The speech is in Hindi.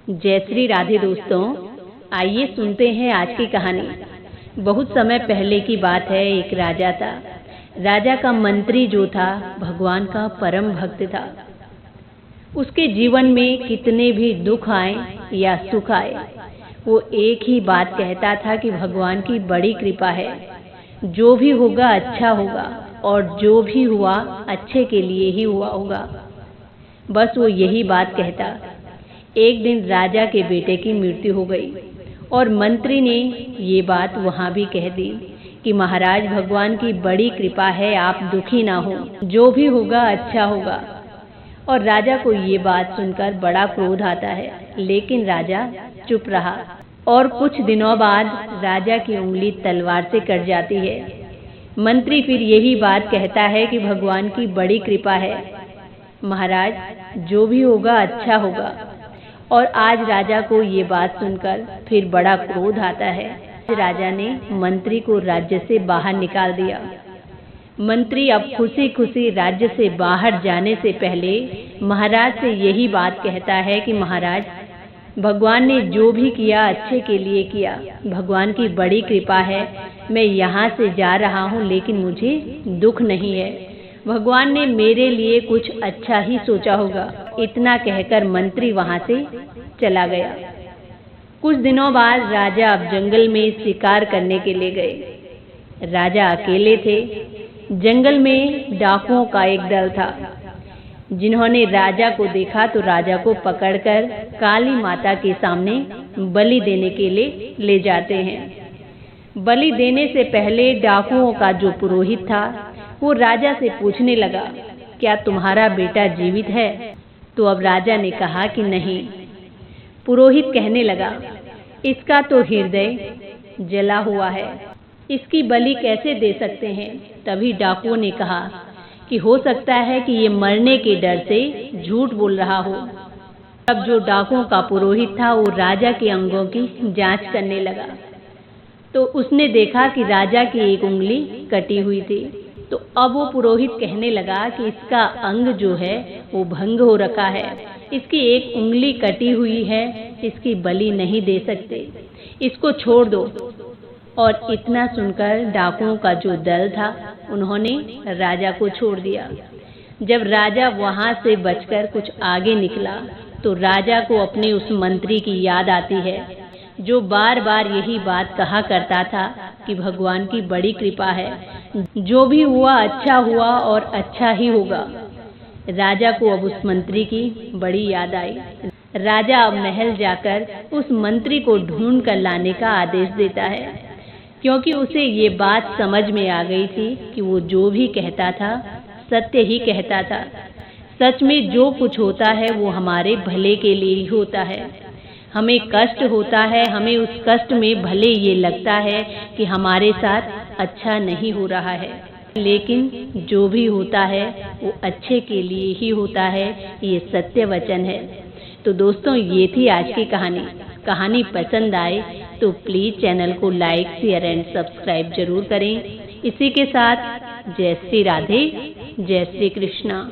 जय श्री राधे दोस्तों, आइए सुनते हैं आज की कहानी। बहुत समय पहले की बात है। एक राजा था। राजा का मंत्री जो था भगवान का परम भक्त था। उसके जीवन में कितने भी दुख आए या सुख आए, वो एक ही बात कहता था कि भगवान की बड़ी कृपा है, जो भी होगा अच्छा होगा और जो भी हुआ अच्छे के लिए ही हुआ होगा। बस वो यही बात कहता। एक दिन राजा के बेटे की मृत्यु हो गई और मंत्री ने ये बात वहाँ भी कह दी कि महाराज, भगवान की बड़ी कृपा है, आप दुखी ना हो, जो भी होगा अच्छा होगा। और राजा को ये बात सुनकर बड़ा क्रोध आता है, लेकिन राजा चुप रहा। और कुछ दिनों बाद राजा की उंगली तलवार से कट जाती है। मंत्री फिर यही बात कहता है कि भगवान की बड़ी कृपा है महाराज, जो भी होगा अच्छा होगा। और आज राजा को ये बात सुनकर फिर बड़ा क्रोध आता है। राजा ने मंत्री को राज्य से बाहर निकाल दिया। मंत्री अब खुशी खुशी राज्य से बाहर जाने से पहले महाराज से यही बात कहता है कि महाराज, भगवान ने जो भी किया अच्छे के लिए किया, भगवान की बड़ी कृपा है। मैं यहाँ से जा रहा हूँ, लेकिन मुझे दुख नहीं है, भगवान ने मेरे लिए कुछ अच्छा ही सोचा होगा। इतना कहकर मंत्री वहाँ से चला गया। कुछ दिनों बाद राजा अब जंगल में शिकार करने के लिए गए। राजा अकेले थे। जंगल में डाकुओं का एक दल था, जिन्होंने राजा को देखा तो राजा को पकड़कर काली माता के सामने बलि देने के लिए ले जाते हैं। बलि देने से पहले डाकुओं का जो पुरोहित था वो राजा से पूछने लगा, क्या तुम्हारा बेटा जीवित है? तो अब राजा ने कहा कि नहीं। पुरोहित कहने लगा, इसका तो हृदय जला हुआ है, इसकी बलि कैसे दे सकते हैं? तभी डाकुओं ने कहा कि हो सकता है कि ये मरने के डर से झूठ बोल रहा हो। अब जो डाकुओं का पुरोहित था वो राजा के अंगों की जांच करने लगा, तो उसने देखा कि राजा की एक उंगली कटी हुई थी। तो अब वो पुरोहित कहने लगा कि इसका अंग जो है वो भंग हो रखा है, इसकी एक उंगली कटी हुई है, इसकी बलि नहीं दे सकते, इसको छोड़ दो। और इतना सुनकर डाकुओं का जो दल था उन्होंने राजा को छोड़ दिया। जब राजा वहाँ से बचकर कुछ आगे निकला तो राजा को अपने उस मंत्री की याद आती है, जो बार बार यही बात कहा करता था कि भगवान की बड़ी कृपा है, जो भी हुआ अच्छा हुआ और अच्छा ही होगा। राजा को अब उस मंत्री की बड़ी याद आई। राजा अब महल जाकर उस मंत्री को ढूंढ कर लाने का आदेश देता है, क्योंकि उसे ये बात समझ में आ गई थी कि वो जो भी कहता था सत्य ही कहता था। सच में जो कुछ होता है वो हमारे भले के लिए ही होता है। हमें कष्ट होता है, हमें उस कष्ट में भले ये लगता है कि हमारे साथ अच्छा नहीं हो रहा है, लेकिन जो भी होता है वो अच्छे के लिए ही होता है, ये सत्य वचन है। तो दोस्तों, ये थी आज की कहानी। कहानी पसंद आए तो प्लीज़ चैनल को लाइक, शेयर एंड सब्सक्राइब जरूर करें। इसी के साथ जय श्री राधे, जय श्री कृष्णा।